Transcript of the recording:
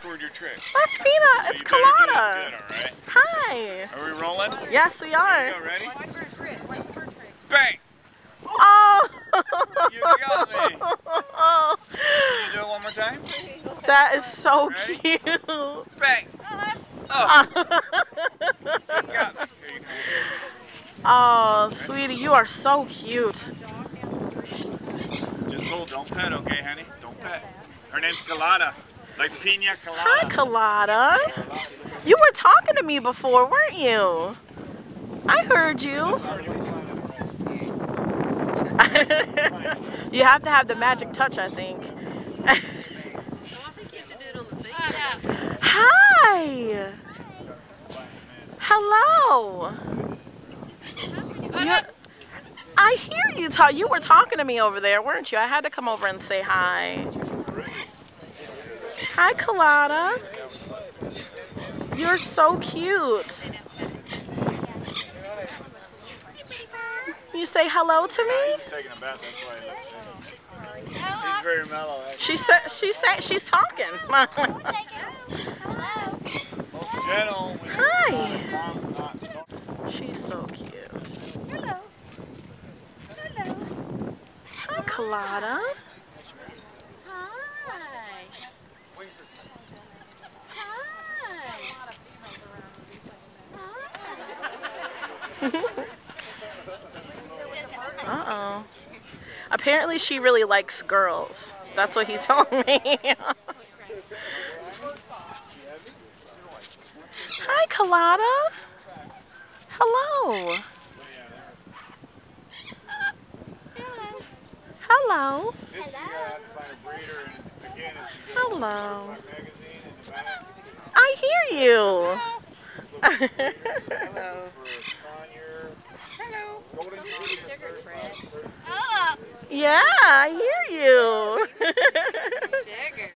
record your trick. That's Peanut. It's Colada. Good, all right. Hi. Are we rolling? Yes, we are. Go, ready? Bang! Oh! You got me. Can you do it one more time? That is so Ready? cute. Bang! Oh! You got me. Here you go. Oh, sweetie, you are so cute. Just hold, don't pet, okay, honey? Don't pet. Her name's Colada. Like Pina Colada. Hi, Colada. You were talking to me before, weren't you? I heard you. You have to have the magic touch, I think. Hi. Hello. I hear you talk. You were talking to me over there, weren't you? I had to come over and say hi. Hi, Colada. You're so cute. You say hello to me? He's taking a bath, that's why he's very mellow. She's talking. Gentle. Hi. She's so cute. Hello. Hello. Hi, Colada. Hi. Uh-oh. Apparently she really likes girls. That's what he told me. Hi, Colada. Hello. Hello. Hello. I hear you. Hello. Yeah, I hear you.